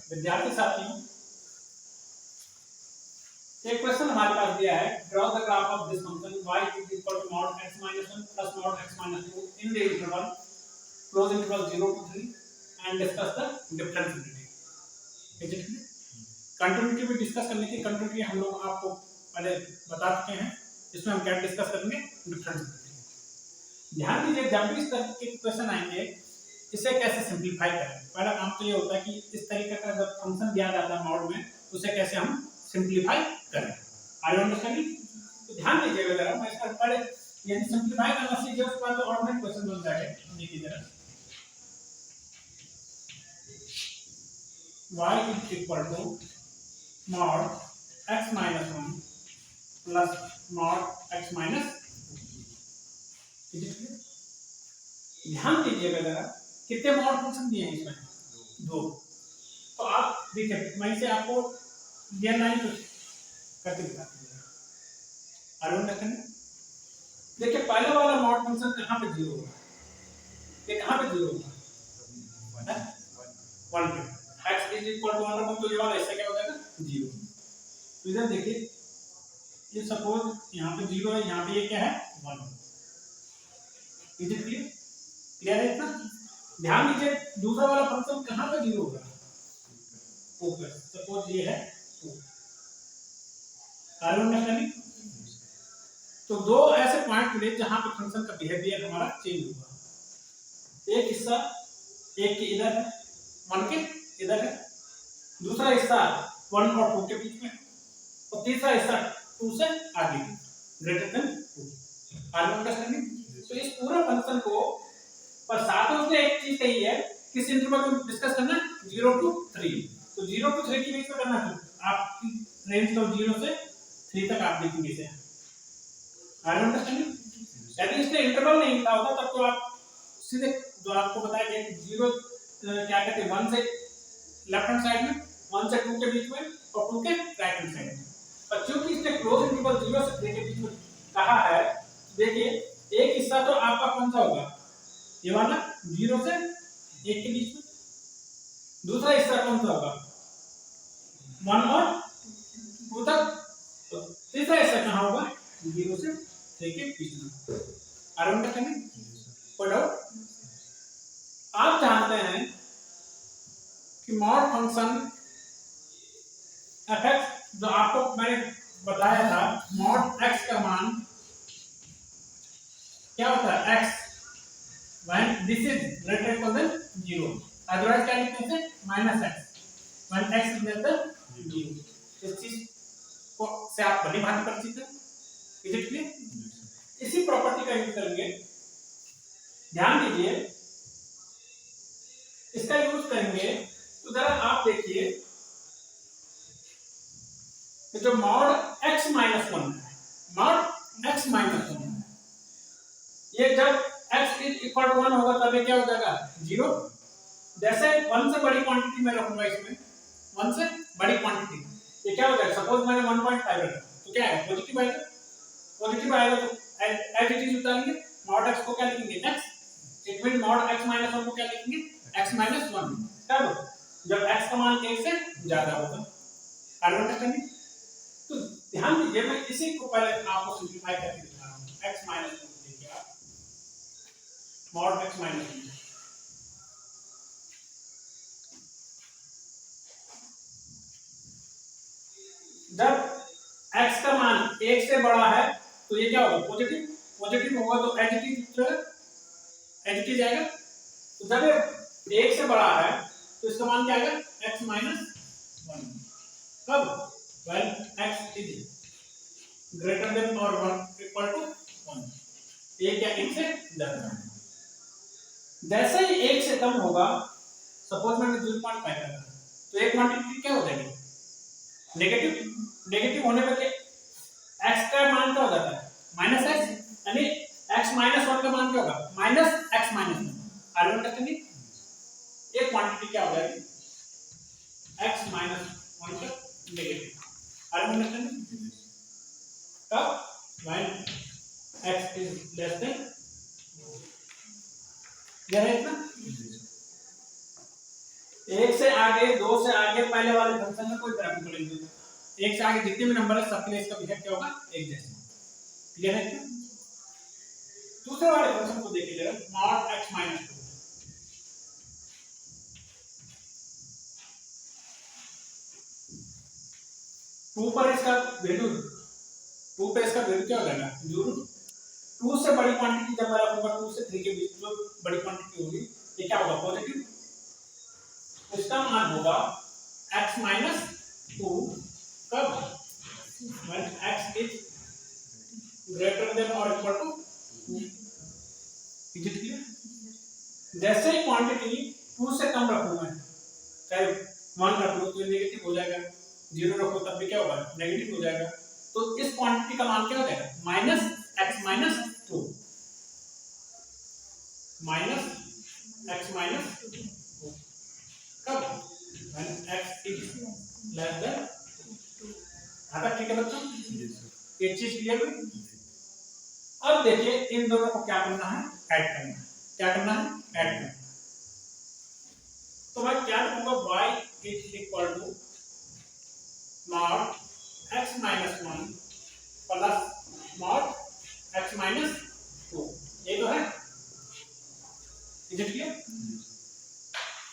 विद्यार्थी साथियों, एक क्वेश्चन हमारे पास दिया है, draw the graph of this function y is equal to mod x minus 1 plus mod x minus 2 in the interval close interval 0 to 3 and discuss the differentiability. is it clear? Continuity भी discuss करने की, continuity हम लोग आपको पहले बता चुके हैं, इसमें हम क्या डिस्कस करेंगे, डिफरेंशिएबिलिटी। ध्यान दीजिए, जब भी इस तरह के क्वेश्चन आएंगे इसे कैसे सिंपलीफाई करें। पहला काम तो ये होता है कि इस तरीके का जब फंक्शन दिया जाता है मॉड में, उसे कैसे हम सिंपलीफाई करें। Are you understanding? तो ध्यान दीजिएगा जरा, मैं इसका पहले यदि सिंपलीफाई करना सीख गए उसके बाद तो ऑर्डिनरी क्वेश्चन बन जाएगा। देखिए जरा, y is equal to mod x minus 1 plus mod x minus 2। ध्यान दीजिएगा जरा, कितने मॉड फंक्शन दिए हैं इसमें? दो। तो आप देखिए, मैं इसे आपको रियल लाइन करके दिखाता हूं। आरोन रखने देखिए, पहले वाला मॉड फंक्शन कहां पे जीरो होगा? ये कहां पे जीरो होगा? 1 पे। x इज इक्वल टू 1 रखो तो ये वाला इससे क्या हो जाएगा? 0। तो इधर देखिए, ये सपोज यहाँ पे 0 है, यहाँ पे ये क्या है? 1। Is it clear? क्लियर है इतना? ध्यान दीजिए, दूसरा वाला फंक्शन कहां पे 0 होगा? ऊपर। सपोज ये है 2। आरोन रखने तो दो ऐसे पॉइंट मिले जहां पे फंक्शन का बिहेवियर हमारा चेंज हुआ। एक हिस्सा एक के इधर है, 1 के इधर है, दूसरा हिस्सा 1 और 2 के बीच में, और तीसरा हिस्सा 2 से आगे greater than 2। Are you understanding? तो इस पूरे फंक्शन को पर साथ में उसने एक चीज कही है, किस इंटरवल में डिस्कस करना है? 0 to 3। तो 0 to 3 के बीच में करना है, आपकी रेंज को 0 से 3 तक आप देखेंगे इसे। Are you understanding? यदि इसने इंटरवल नहीं लिखा होता तब तो आप सीधे जो आपको बताया गया कि 0 क्या कहते हैं, 1 से लेफ्ट हैंड साइड में, 1 से 2 के बीच में और 2 के राइट हैंड साइड में। पर क्योंकि इसने क्लोज इंटरवल 0 से 3 के बीच में कहा है, देखिए एक हिस्सा तो आपका कौन सा होगा? ये वाला 0 से 1 के बीच में। दूसरा हिस्सा कौन सा होगा? 1 और 2 तक। तो तीसरा हिस्सा कहाँ होगा? 0 से 3 के बीच में। Are you understanding? कोई डाउट? आप जानते हैं कि मॉड फंक्शन fx जो आपको मैंने बताया था, मॉड x का मान क्या होता है? x when this is greater equal than 0, otherwise क्या लिखते हैं? -x when x is greater than 0। इस चीज को से आप भली भांति परिचित हैं। Is it clear? इसी प्रॉपर्टी का यूज करेंगे। ध्यान दीजिए, इसका यूज करेंगे तो जरा आप देखिए, जो मॉड x minus 1 है, मॉड x minus 1 है, ये जब x is equal to 1 होगा तब ये क्या हो जाएगा? 0। जैसे 1 से बड़ी क्वांटिटी में रखूंगा, इसमें 1 से बड़ी क्वांटिटी, ये क्या हो जाएगा? सपोज मैंने 1.5 रखा तो क्या है? पॉजिटिव आएगा। पॉजिटिव आएगा तो एज इट इज उतारेंगे, मॉड x को क्या लिखेंगे? x। It mean mod x minus 1 को क्या लिखेंगे? x minus 1। कब? जब x का मान 1 से ज्यादा होगा। Are you understanding? तो ध्यान दीजिए, मैं इसी को पहले आपको सिंपलीफाई करके दिखा रहा हूं। x minus 1 देखिए आप, मॉड x minus 1 जब x का मान 1 से बड़ा है तो ये क्या होगा? पॉजिटिव। पॉजिटिव होगा तो एज इट इज आएगा। तो जब ये 1 से बड़ा है तो इसका मान क्या आएगा? x minus 1। कब? when x is greater than or 1 equal to 1। ये क्या? 1 से ज्यादा है। जैसे ही 1 से कम होगा, सपोज मैंने 0.5 रखा तो एक क्वांटिटी क्या हो जाएगी? नेगेटिव। नेगेटिव होने पर x का मान क्या हो जाता है? -x, यानी x minus 1 का मान क्या होगा? -x minus 1। Are you understanding? एक क्वांटिटी क्या हो जाएगी? x minus 1 का नेगेटिव। Are you understanding? कब? when x is less than, यह है इतना। एक से आगे, दो से आगे पहले वाले फंक्शन में कोई फर्क नहीं पड़ेगा। एक से आगे जितने भी नंबर है सबके लिए इसका बिहेव क्या होगा, एक जैसा। क्लियर है क्या? दूसरे वाले फंक्शन को देखिए जरा, mod x - 2। टू पर इसका वैल्यू, टू पे इसका वैल्यू क्या हो जाएगा, 0। टू से बड़ी क्वांटिटी जब मैं रखूंगा, 2 से 3 के बीच जो बड़ी क्वांटिटी होगी ये क्या होगा, पॉजिटिव। इसका मान होगा x - 2 कब, when x is greater than or equal to 2। Is it clear? जैसे ही क्वांटिटी 2 से कम रखूंगा, चाहे 1 रख लो तो नेगेटिव हो जाएगा, 0 रखो तब भी क्या होगा, नेगेटिव हो जाएगा। तो इस क्वांटिटी का मान क्या हो जाएगा, -x - 2, -x - 2 कब, when x is less than 2। आता ठीक है बच्चों? ये चीज क्लियर हुई? अब देखिए इन दोनों को क्या करना है, ऐड करना है। क्या करना है, ऐड करना है। तो मैं क्या लिखूंगा, y is equal to mod x - 1 plus mod x - 2। ये तो है, इज इट क्लियर?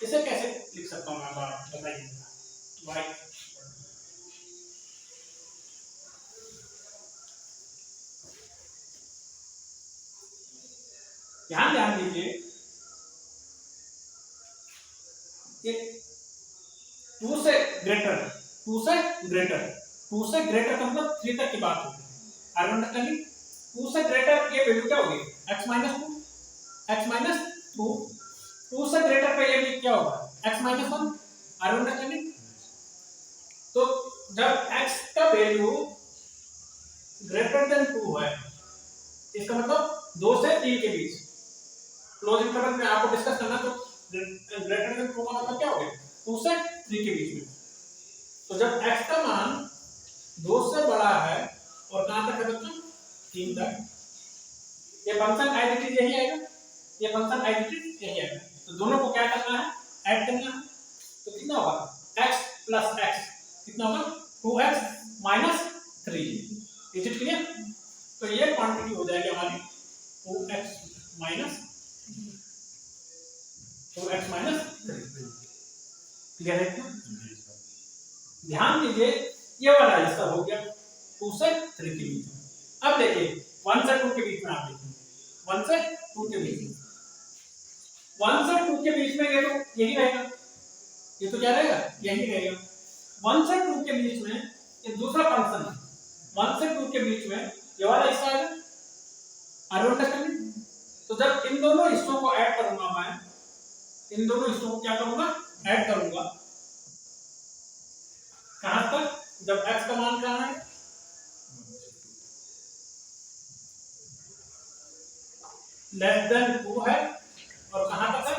इसे कैसे लिख सकता हूं मैं, आप बताइए। y ध्यान दीजिए, ये 2 से ग्रेटर, 2 से ग्रेटर, 2 से ग्रेटर का मतलब 3 तक की बात होगी। Are understanding? 2 से ग्रेटर ये वैल्यू क्या होगी, x - 2, x - 2। 2 से ग्रेटर पे ये क्या होगा, x - 1। Are understanding? तो जब x का वैल्यू ग्रेटर देन 2 है, इसका मतलब 2 से 3 के बीच, क्लोज इंटरवल में आपको डिस्कस करना, तो ग्रेटर देन 2 का मतलब क्या हो गया, 2 से 3 के बीच में। तो जब x का मान 2 से बड़ा है और कहां तक है बच्चों, 3 तक, ये फंक्शन आइडेंटिटी यही आएगा, ये फंक्शन आइडेंटिटी यही आएगा। तो दोनों को क्या करना है, ऐड करना है। तो कितना होगा, x + x कितना होगा, 2x - 3। Is it clear? तो ये क्वांटिटी हो जाएगी हमारी 2x - 3। क्लियर है क्या? ध्यान दीजिए, ये वाला हिस्सा हो गया 2 से 3 के बीच में। अब देखिए 1 से 2 के बीच में, आप देखिए 1 से 2 के बीच में, 1 से 2 के बीच में ये तो यही रहेगा, ये तो क्या रहेगा, यही रहेगा। 1 से 2 के बीच में ये दूसरा फंक्शन है, 1 से 2 के बीच में ये वाला हिस्सा आएगा। Are you understanding? तो जब इन दोनों हिस्सों को ऐड करूंगा मैं, इन दोनों हिस्सों को क्या करूंगा, ऐड करूंगा। कहां तक, जब x का मान कहां है, लेस देन 2 है, और कहां तक है,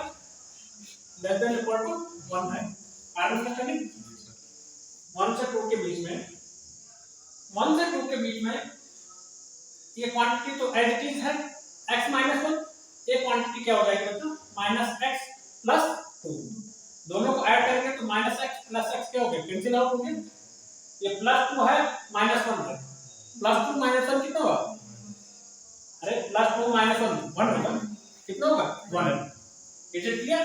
लेस देन इक्वल टू 1 है। Are understanding? 1 से 2 के बीच में, 1 से 2 के बीच में ये क्वांटिटी तो एज इट इज है, x - 1, ये क्वांटिटी क्या हो जाएगी बच्चों, -x + 2। दोनों को ऐड करेंगे तो -x + x क्या हो गया, कैंसिल आउट हो गया। ये +2 है, -1 है, +2 - 1 कितना होगा, अरे +2 - 1 1 होगा, कितना होगा, 1 है। Is it clear?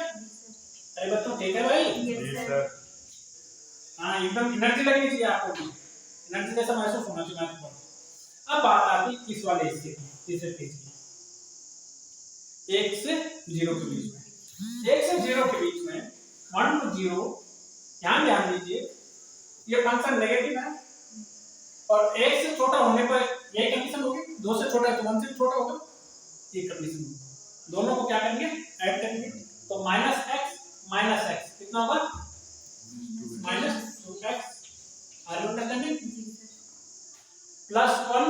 अरे बच्चों ठीक है भाई? Yes sir. हाँ, एकदम एनर्जी लगनी चाहिए आपको भी, एनर्जी जैसा महसूस होना चाहिए आपको। अब बात आती इस वाले हिस्से की, तीसरे पेज की, 1 से 0 के बीच में। 1 से 0 के बीच में 1 to 0, ध्यान दीजिए, ये फंक्शन नेगेटिव है, और 1 से छोटा होने पर ये कंडीशन होगी, 2 से छोटा है तो 1 से छोटा होगा, ये कंडीशन होगी। दोनों को क्या करेंगे, ऐड करेंगे। तो -x - x कितना होगा, -2x। Are you understanding? +1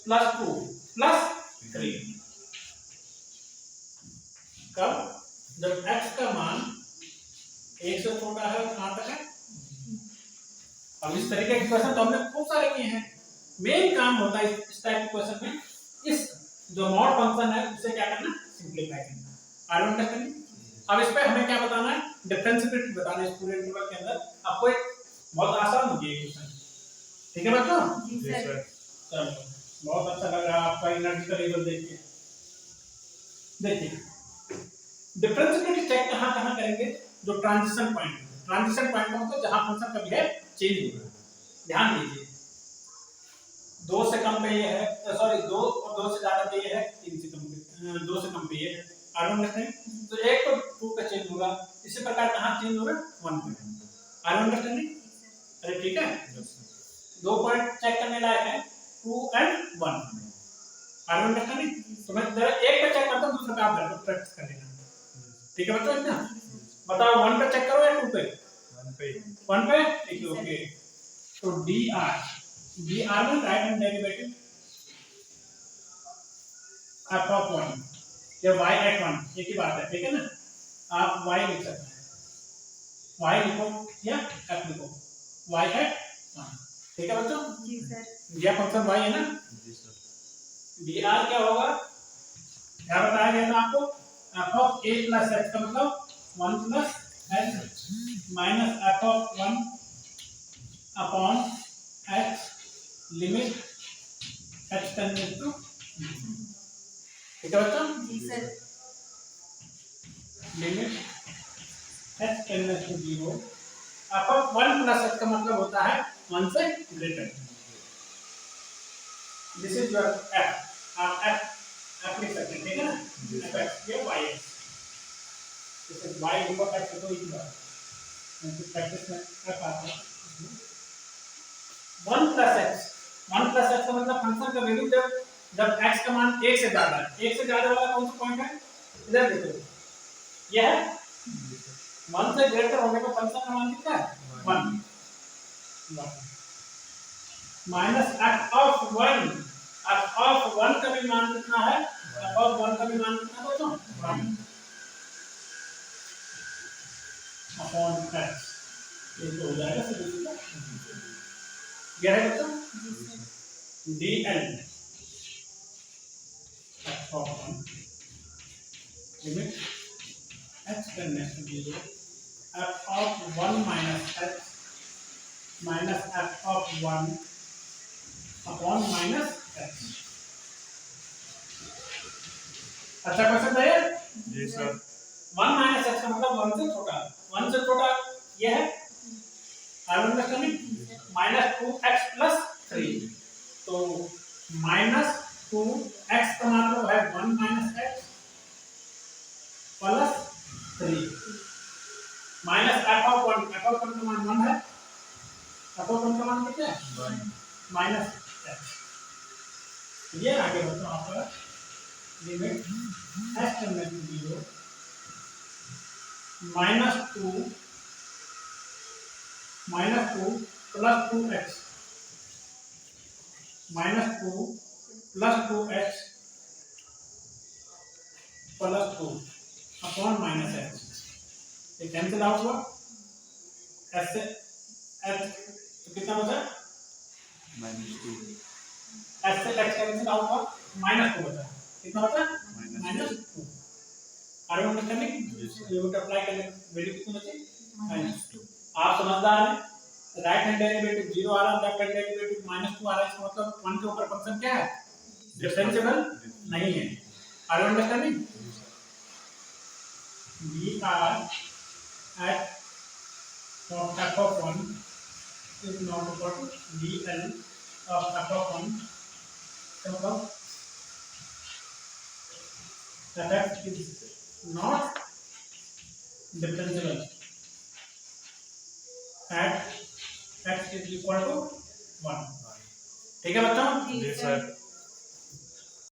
+ 2 + 3। कब, जब x का मान 1 से छोटा है और कहां तक है। अब इस तरीके के क्वेश्चन तो हमने खूब सारे किए हैं। मेन काम होता है इस टाइप के क्वेश्चन में, इस जो मॉड फंक्शन है उसे क्या करना, सिंपलीफाई करना। Are you understanding? अब इस पे हमें क्या बताना है, डिफरेंशिएबिलिटी बताना है इस पूरे इंटरवल के अंदर आपको एक बहुत आसान होगी ये क्वेश्चन। ठीक है बच्चों? जी सर। चलो बहुत अच्छा लग रहा है आपका एनर्जी का लेवल देख के। देखिए डिफरेंशिएबिलिटी चेक कहाँ कहाँ करेंगे, जो ट्रांजिशन पॉइंट, ट्रांजिशन पॉइंट का मतलब जहाँ फंक्शन का बिहेव चेंज होगा। ध्यान दीजिए 2 से कम पे ये है, सॉरी 2 और 2 से ज्यादा पे ये है, 3 से कम पे 2 से कम पे ये है। आर1 रखते हैं तो एक तो 2 पे चेंज होगा, इसी प्रकार कहाँ चेंज होगा 1 पे। R1 understanding? अरे ठीक है, 2 पॉइंट चेक करने लायक है 2 एंड 1। R1 understanding? तो मैं जरा एक पे चेक करता हूँ, दूसरा पे आप प्रैक्टिस कर लेना। ठीक है बच्चों? इतना बताओ 1 पे चेक करो या 2 पे? 1 पे ठीक है ओके। तो dr में right hand derivative f of 1 या y at 1 एक ही बात है, ठीक है ना? आप y लिख सकते हैं, y लिखो या f लिखो, y at 1। ठीक है बच्चों? जी सर। यह फंक्शन y है ना? जी सर। dr क्या होगा, क्या बताया गया था आपको? f of a plus x का मतलब 1 plus x minus f of 1 upon x limit h tendencies to. ठीक है बच्चों? जी sir. Limit h tendencies to 0 अब 1 प्लस h का मतलब होता है 1 से greater. This is your f, आप f लिख सकते हैं, ठीक है ना? f ये y है, दिस इज y लिखो f तो इस बार मैं प्रैक्टिस में f आता है 1 प्लस h का मतलब फंक्शन का वैल्यू जब x का मान 1 से ज्यादा है, 1 से ज्यादा वाला कौन सा पॉइंट है? इधर देखो, यह है 1 से ग्रेटर होने पर फंक्शन का मान कितना है 1 minus f of 1, f of 1 का भी मान कितना है? f ऑफ 1 का भी मान कितना है बच्चों? 1 अपॉन x, ये तो हो जाएगा सीधे सीधा। यह है बच्चों dl f of 1 limit h tendencies to 0 f of 1 minus h minus f of 1 upon minus h। अच्छा क्वेश्चन था ये? जी सर। 1 माइनस h का मतलब 1 से छोटा, 1 से छोटा ये है R1 understanding minus 2x plus 3, तो माइनस 2x का मतलब है 1 minus x plus 3 minus f of 1, f of 1 का मान 1 है, f ऑफ 1 का मान कितना है? 1 माइनस x। ये आगे बताओ आपका limit h tendencies to 0 -2 plus 2x -2 plus 2x plus 2 upon minus x। ये कैंसिल आउट हुआ, s से h तो कितना बचा? -2 s से x कैंसिल आउट हुआ, -2 बचा। कितना बचा? -2। Are one understanding? Limit apply करने वैल्यू कितनी बची? -2। आप समझदार हैं, राइट हैंड डेरिवेटिव 0 आ रहा है, लेफ्ट हैंड डेरिवेटिव -2 आ रहा है, इसका मतलब 1 के ऊपर फंक्शन क्या है? डिफरेंशिएबल नहीं है। Are you understanding? we are at f of 1 is not equal to dl of f of 1 मतलब f is not differentiable at x is equal to 1। ठीक है बच्चों? जी सर।